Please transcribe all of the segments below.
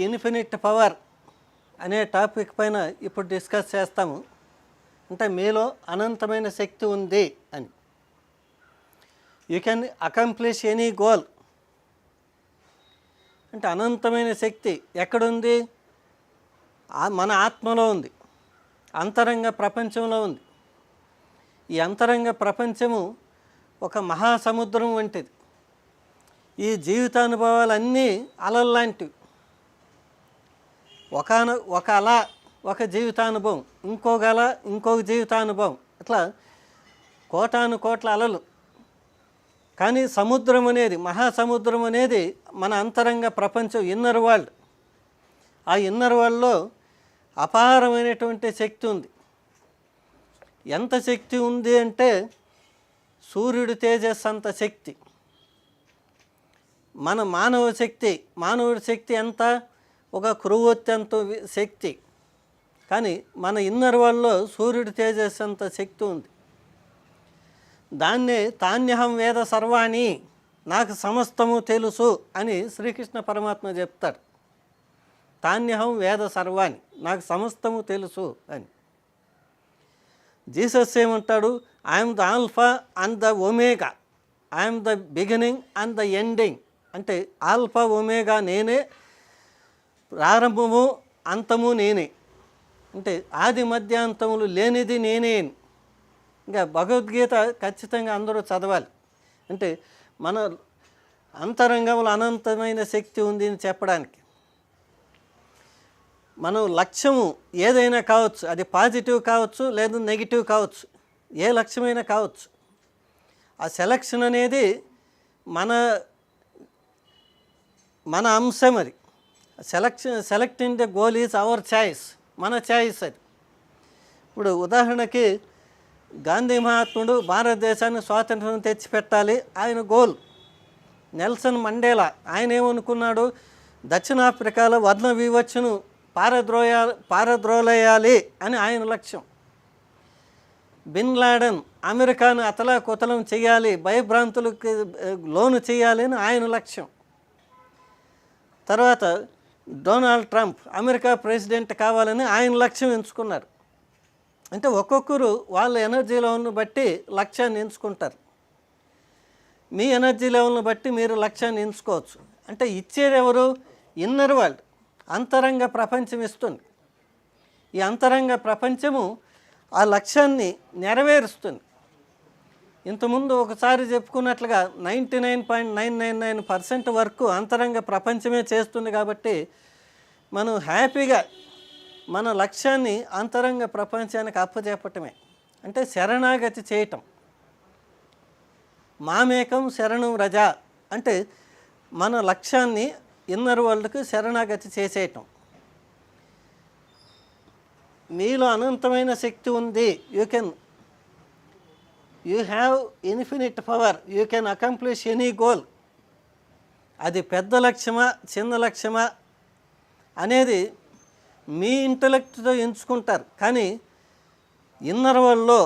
Infinite power అనే topic పైన ఇప్పుడు డిస్కస్ చేస్తాము. అంటే మీలో అనంతమైన శక్తి ఉంది అని. You can accomplish any goal. అంటే అనంతమైన శక్తి ఎక్కడుంది? మన ఆత్మలో ఉంది, అంతరంగ ప్రపంచంలో ఉంది. ఈ అంతరంగ ప్రపంచము ఒక మహాసముద్రం వంటిది. ఈ జీవితానుభవాలన్నీ అలల్లాంటివి. ఒక అల ఒక జీవితానుభవం, ఇంకొక అల ఇంకొక జీవితానుభవం, ఇట్లా కోటాను కోట్ల అలలు. కానీ సముద్రం అనేది, మహాసముద్రం అనేది మన అంతరంగ ప్రపంచం, ఇన్నర్ వరల్డ్. ఆ ఇన్నర్ వరల్డ్లో అపారమైనటువంటి శక్తి ఉంది. ఎంత శక్తి ఉంది అంటే సూర్యుడి తేజస్సు అంత శక్తి. మన మానవుడి శక్తి ఎంత? ఒక క్రొవ్వొత్తంత శక్తి. కానీ మన ఇన్నర్ వరల్డ్లో సూర్యుడి తేజస్సు అంత శక్తి ఉంది. దాన్నే తాన్యహం వేద సర్వాణి, నాకు సమస్తము తెలుసు అని శ్రీకృష్ణ పరమాత్మ చెప్తాడు. తాన్యహం వేద సర్వాణి, నాకు సమస్తము తెలుసు అని. జీసస్ ఏమంటాడు? I'm the alpha and the omega, I'm the beginning and the ending. అంటే ఆల్ఫా ఒమేగా నేనే, ప్రారంభము అంతము నేనే. అంటే ఆది మధ్యాంతములు లేనిది నేనే. ఇంకా భగవద్గీత ఖచ్చితంగా అందరూ చదవాలి. అంటే మన అంతరంగంలో అనంతమైన శక్తి ఉంది అని చెప్పడానికి. మనం లక్ష్యము ఏదైనా కావచ్చు, అది పాజిటివ్ కావచ్చు లేదా నెగిటివ్ కావచ్చు, ఏ లక్ష్యమైనా కావచ్చు. ఆ సెలక్షన్ అనేది మన అంశం. అది selecting the goal is our choice, మన చాయిస్ అది. ఇప్పుడు ఉదాహరణకి గాంధీ మహాత్ముడు భారతదేశాన్ని స్వాతంత్రం తెచ్చిపెట్టాలి, ఆయన గోల్. నెల్సన్ మండేలా ఆయన ఏమనుకున్నాడు? దక్షిణాఫ్రికాలో వర్ణ వివక్షను పారద్రోలేయాలి అని ఆయన లక్ష్యం. బిన్ లాడెన్ అమెరికాను అతలాకుతలం చేయాలి, భయభ్రాంతులకు లోను చేయాలి అని ఆయన లక్ష్యం. తర్వాత డొనాల్డ్ ట్రంప్ అమెరికా ప్రెసిడెంట్ కావాలని ఆయన లక్ష్యం ఎంచుకున్నారు. అంటే ఒక్కొక్కరు వాళ్ళ ఎనర్జీ లెవెల్ని బట్టి లక్ష్యాన్ని ఎంచుకుంటారు. మీ ఎనర్జీ లెవెల్ని బట్టి మీరు లక్ష్యాన్ని ఎంచుకోవచ్చు. అంటే ఇచ్చేది ఎవరు? ఇన్నర్ వరల్డ్, అంతరంగ ప్రపంచం ఇస్తుంది. ఈ అంతరంగ ప్రపంచము ఆ లక్ష్యాన్ని నెరవేరుస్తుంది. ఇంతకుముందు ఒకసారి చెప్పుకున్నట్లుగా 99.999% వరకు అంతరంగ ప్రపంచమే చేస్తుంది. కాబట్టి మనం హ్యాపీగా మన లక్ష్యాన్ని అంతరంగ ప్రపంచానికి అప్పచెప్పటమే. అంటే శరణాగతి చేయటం. మామేకం శరణం రజా అంటే మన లక్ష్యాన్ని ఇన్నర్ వరల్డ్కి శరణాగతి చేసేయటం. మీలో అనంతమైన శక్తి ఉంది. You have infinite power, you can accomplish any goal. అది పెద్ద లక్ష్యమా చిన్న లక్ష్యమా అనేది మీ ఇంటలెక్ట్తో ఎంచుకుంటారు. కానీ ఇన్నర్ వరల్డ్లో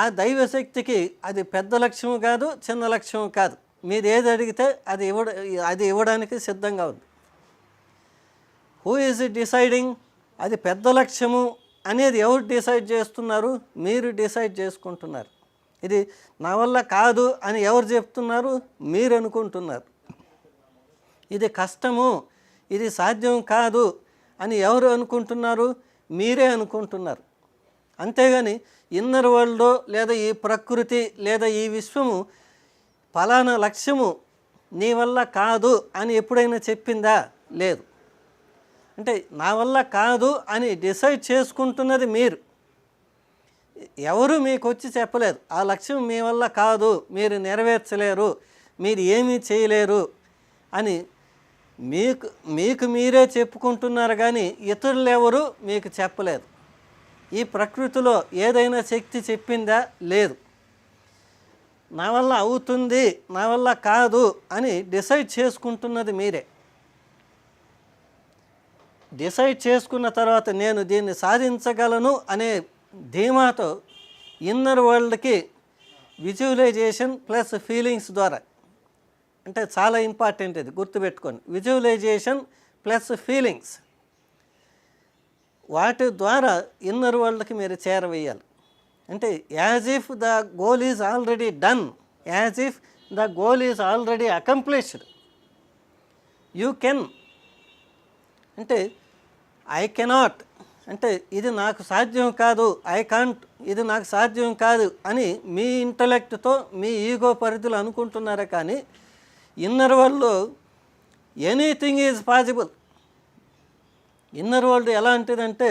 ఆ దైవశక్తికి అది పెద్ద లక్ష్యము కాదు, చిన్న లక్ష్యము కాదు. మీరు ఏది అడిగితే అది ఇవ్వడానికి సిద్ధంగా ఉంది. Who is it deciding? అది పెద్ద లక్ష్యము అనేది ఎవరు డిసైడ్ చేస్తున్నారు? మీరు డిసైడ్ చేసుకుంటున్నారు. ఇది నా వల్ల కాదు అని ఎవరు చెప్తున్నారు? మీరు అనుకుంటున్నారు. ఇది కష్టము, ఇది సాధ్యం కాదు అని ఎవరు అనుకుంటున్నారు? మీరే అనుకుంటున్నారు. అంతేగాని ఇన్నర్ వరల్డ్ లేదా ఈ ప్రకృతి లేదా ఈ విశ్వము ఫలానా లక్ష్యము నీ వల్ల కాదు అని ఎప్పుడైనా చెప్పిందా? లేదు. అంటే నా వల్ల కాదు అని డిసైడ్ చేసుకుంటున్నది మీరు. ఎవరు మీకు వచ్చి చెప్పలేదు ఆ లక్ష్యం మీ వల్ల కాదు, మీరు నెరవేర్చలేరు, మీరు ఏమీ చేయలేరు అని. మీకు మీరే చెప్పుకుంటున్నారు. కానీ ఇతరులు ఎవరు మీకు చెప్పలేదు. ఈ ప్రకృతిలో ఏదైనా శక్తి చెప్పిందా? లేదు. నా వల్ల అవుతుంది, నా వల్ల కాదు అని డిసైడ్ చేసుకుంటున్నది మీరే. డిసైడ్ చేసుకున్న తర్వాత నేను దీన్ని సాధించగలను అనే ధీమాతో ఇన్నర్ వరల్డ్కి విజువలైజేషన్ ప్లస్ ఫీలింగ్స్ ద్వారా, అంటే చాలా ఇంపార్టెంట్ ఇది గుర్తుపెట్టుకోండి. విజువలైజేషన్ ప్లస్ ఫీలింగ్స్, వాటి ద్వారా ఇన్నర్ వరల్డ్కి మీరు చేరవేయాలి. అంటే as if the goal is already done, as if the goal is already accomplished. You can అంటే ఐ కెనాట్ అంటే ఇది నాకు సాధ్యం కాదు, ఐ కాంట్ ఇది నాకు సాధ్యం కాదు అని మీ ఇంటలెక్ట్తో మీ ఈగో పరిధులు అనుకుంటున్నారే కానీ ఇన్నర్ వరల్డ్లో anything is possible. Inner world ఎలాంటిదంటే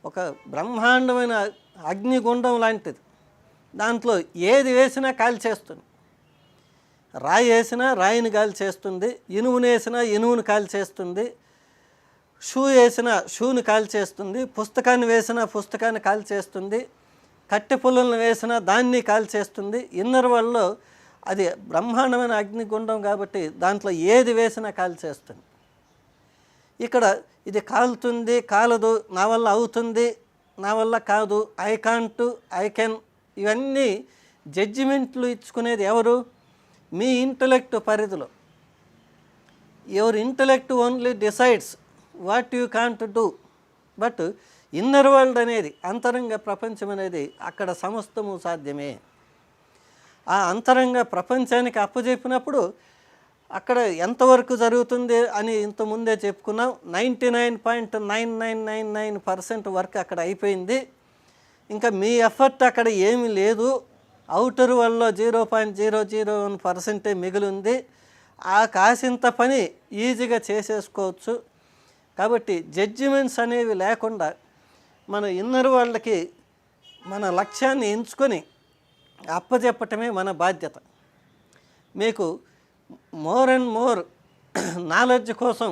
ఒక బ్రహ్మాండమైన అగ్నిగుండం లాంటిది. దాంట్లో ఏది వేసినా కాల్చేస్తుంది. రాయి వేసినా రాయిని కాల్చేస్తుంది, ఇనుమును వేసినా ఇనుమును కాల్చేస్తుంది, షూ వేసినా షూని కాల్చేస్తుంది, పుస్తకాన్ని వేసినా పుస్తకాన్ని కాల్చేస్తుంది, కట్టె పుల్లలను వేసినా దాన్ని కాల్చేస్తుంది. ఇన్నర్ వరల్డ్లో అది బ్రహ్మాండమైన అగ్నిగుండం కాబట్టి దాంట్లో ఏది వేసినా కాల్చేస్తుంది. ఇక్కడ ఇది కాలుతుంది కాలదు, నా వల్ల అవుతుంది నా వల్ల కాదు, ఐ కాంట్ ఐ కెన్, ఇవన్నీ జడ్జిమెంట్లు ఇచ్చుకునేది ఎవరు? మీ ఇంటలెక్ట్ పరిధిలో. Your intellect only decides what you can't do. But inner world అనేది, అంతరంగ ప్రపంచం అనేది అక్కడ సమస్తము సాధ్యమే. ఆ అంతరంగ ప్రపంచానికి అప్పచెప్పినప్పుడు అక్కడ ఎంతవరకు జరుగుతుంది అని ఇంతకుముందే చెప్పుకున్నాం. 99.9999% వర్క్ అక్కడ అయిపోయింది. ఇంకా మీ ఎఫర్ట్ అక్కడ ఏమీ లేదు. అవుటర్ వరల్డ్లో 0.001% మిగిలింది. ఆ కాసింత పని ఈజీగా చేసేసుకోవచ్చు. కాబట్టి జడ్జిమెంట్స్ అనేవి లేకుండా మన ఇన్నర్ వరల్డ్కి మన లక్ష్యాన్ని ఎంచుకొని అప్పచెప్పటమే మన బాధ్యత. మీకు మోర్ అండ్ మోర్ నాలెడ్జ్ కోసం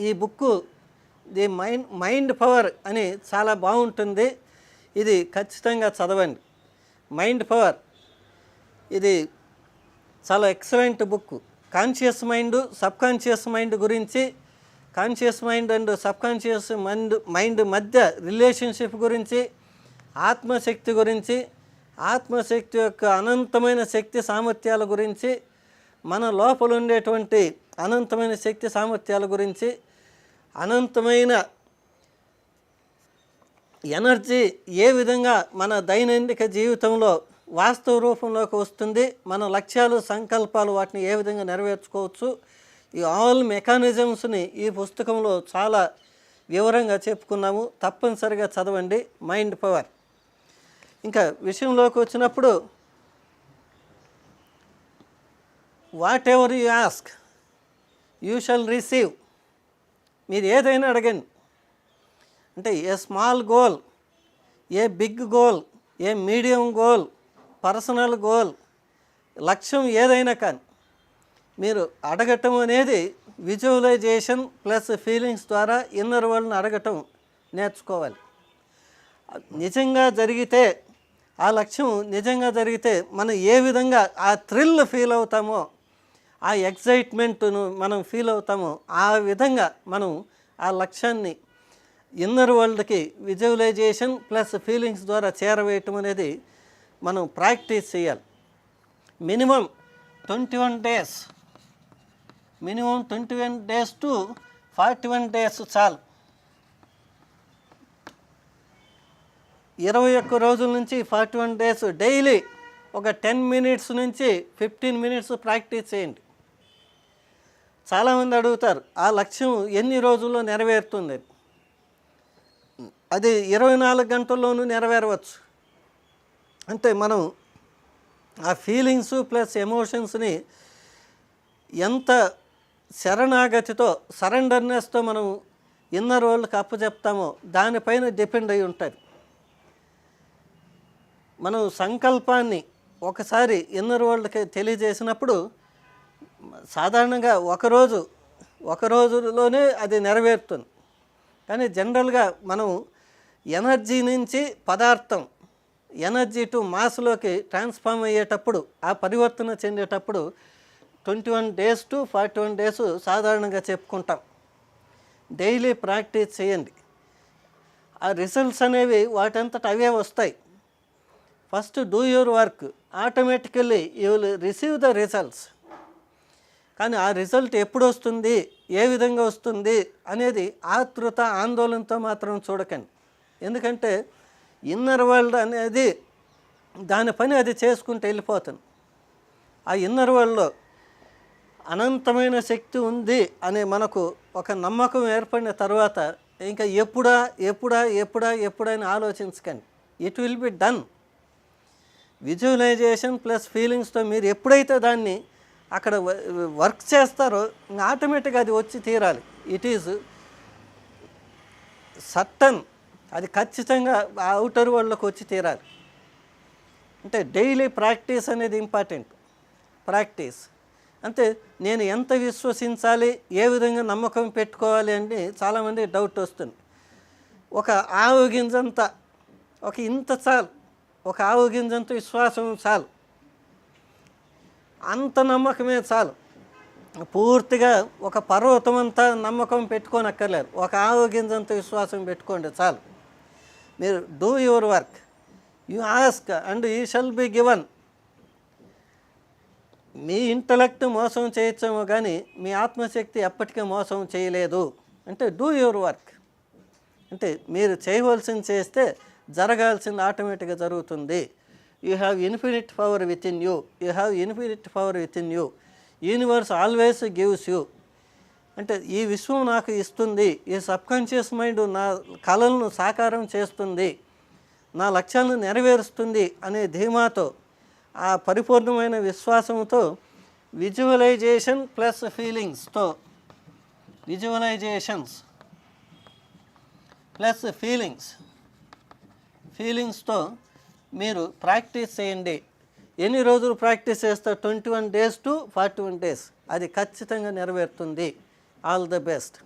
ఈ బుక్కు ది మైండ్ పవర్ అని చాలా బాగుంటుంది. ఇది ఖచ్చితంగా చదవండి. మైండ్ పవర్ ఇది చాలా excellent book. Conscious mind, subconscious mind గురించి, conscious mind and subconscious mind మధ్య రిలేషన్షిప్ గురించి, ఆత్మశక్తి గురించి, ఆత్మశక్తి యొక్క అనంతమైన శక్తి సామర్థ్యాల గురించి, మన లోపల ఉండేటువంటి అనంతమైన శక్తి సామర్థ్యాల గురించి, అనంతమైన ఎనర్జీ ఏ విధంగా మన దైనందిక జీవితంలో వాస్తవ రూపంలోకి వస్తుంది, మన లక్ష్యాలు సంకల్పాలు వాటిని ఏ విధంగా నెరవేర్చుకోవచ్చు, ఈ ఆల్ మెకానిజమ్స్ని ఈ పుస్తకంలో చాలా వివరంగా చెప్పుకున్నాము. తప్పనిసరిగా చదవండి మైండ్ పవర్. ఇంకా విషయంలోకి వచ్చినప్పుడు whatever you ask you shall receive. మీరు ఏదైనా అడగండి. అంటే ఏ స్మాల్ గోల్, ఏ బిగ్ గోల్, ఏ మీడియం గోల్, పర్సనల్ గోల్, లక్ష్యం ఏదైనా కానీ మీరు అడగటం అనేది విజువలైజేషన్ ప్లస్ ఫీలింగ్స్ ద్వారా ఇన్నర్ వరల్డ్ని అడగటం నేర్చుకోవాలి. నిజంగా జరిగితే, ఆ లక్ష్యం నిజంగా జరిగితే మనం ఏ విధంగా ఆ థ్రిల్ ఫీల్ అవుతామో, ఆ ఎక్సైట్మెంట్ను మనం ఫీల్ అవుతామో, ఆ విధంగా మనం ఆ లక్ష్యాన్ని ఇన్నర్ వరల్డ్కి విజువలైజేషన్ ప్లస్ ఫీలింగ్స్ ద్వారా చేరవేయటం అనేది మనం ప్రాక్టీస్ చేయాలి. Minimum 21 days, minimum 21 days to 41 days చాలు. 21 రోజుల నుంచి 41 days డైలీ ఒక 10 minutes నుంచి 15 minutes ప్రాక్టీస్ చేయండి. చాలామంది అడుగుతారు ఆ లక్ష్యం ఎన్ని రోజుల్లో నెరవేరుతుంది. అది 24 గంటల్లోనూ నెరవేరవచ్చు. అంటే మనం ఆ ఫీలింగ్స్ ప్లస్ ఎమోషన్స్ని ఎంత శరణాగతితో, సరెండర్నెస్తో మనం ఇన్నర్ వరల్డ్కి అప్పచెప్తామో దానిపైన డిపెండ్ అయి ఉంటుంది. మనం సంకల్పాన్ని ఒకసారి ఇన్నర్ వరల్డ్కి తెలియజేసినప్పుడు సాధారణంగా ఒక రోజులోనే అది నెరవేరుతుంది. కానీ జనరల్గా మనం ఎనర్జీ నుంచి పదార్థం, ఎనర్జీ టు మాస్లోకి ట్రాన్స్ఫార్మ్ అయ్యేటప్పుడు, ఆ పరివర్తన చెందేటప్పుడు 21 days టు 41 days సాధారణంగా చెప్పుకుంటాం. డైలీ ప్రాక్టీస్ చేయండి. ఆ రిజల్ట్స్ అనేవి వాటంతట అవే వస్తాయి. First do your work, automatically you will receive the results. కానీ ఆ రిజల్ట్ ఎప్పుడు వస్తుంది, ఏ విధంగా వస్తుంది అనేది ఆతృత ఆందోళనతో మాత్రం చూడకండి. ఎందుకంటే ఇన్నర్ వరల్డ్ అనేది దాని పని అది చేసుకుంటూ వెళ్ళిపోతుంది. ఆ ఇన్నర్ వరల్డ్లో అనంతమైన శక్తి ఉంది అనే మనకు ఒక నమ్మకం ఏర్పడిన తర్వాత ఇంకా ఎప్పుడని ఆలోచించకండి. It will be done. Visualization plus ఫీలింగ్స్తో మీరు ఎప్పుడైతే దాన్ని అక్కడ వర్క్ చేస్తారో ఆటోమేటిక్గా అది వచ్చి తీరాలి. ఇట్ ఈజ్ సర్టన్, అది ఖచ్చితంగా అవుటర్ వరల్డ్లోకి వచ్చి తీరాలి. అంటే డైలీ ప్రాక్టీస్ అనేది ఇంపార్టెంట్. ప్రాక్టీస్ అంటే నేను ఎంత విశ్వసించాలి, ఏ విధంగా నమ్మకం పెట్టుకోవాలి అని చాలామంది డౌట్ వస్తుంది. ఒక ఆవు గింజంత, ఒక ఇంత చాలు, ఒక ఆవు గింజంత విశ్వాసం చాలు, అంత నమ్మకమే చాలు. పూర్తిగా ఒక పర్వతం అంతా నమ్మకం పెట్టుకోనక్కర్లేదు, ఒక ఆవు గింజంత విశ్వాసం పెట్టుకోండి చాలు. మీరు do your work, you ask and you shall be given. Me intellect మోసం చేయొచ్చేమో కానీ మీ ఆత్మశక్తి ఎప్పటికీ మోసం చేయలేదు. అంటే డూ యువర్ వర్క్, అంటే మీరు చేయవలసింది చేస్తే జరగాల్సింది ఆటోమేటిక్గా జరుగుతుంది. You have infinite power with in you, you have infinite power with in you. Universe always gives you. అంటే ఈ విశ్వం నాకు ఇస్తుంది, ఈ సబ్కాన్షియస్ మైండ్ నా కళలను సాకారం చేస్తుంది, నా లక్ష్యాలను నెరవేరుస్తుంది అనే ధీమాతో, ఆ పరిపూర్ణమైన విశ్వాసంతో విజువలైజేషన్ ప్లస్ ఫీలింగ్స్తో, విజువలైజేషన్స్ ప్లస్ ఫీలింగ్స్తో మీరు ప్రాక్టీస్ చేయండి. ఎన్ని రోజులు ప్రాక్టీస్ చేస్తే 21 days to 41 days అది ఖచ్చితంగా నెరవేరుతుంది. All the best.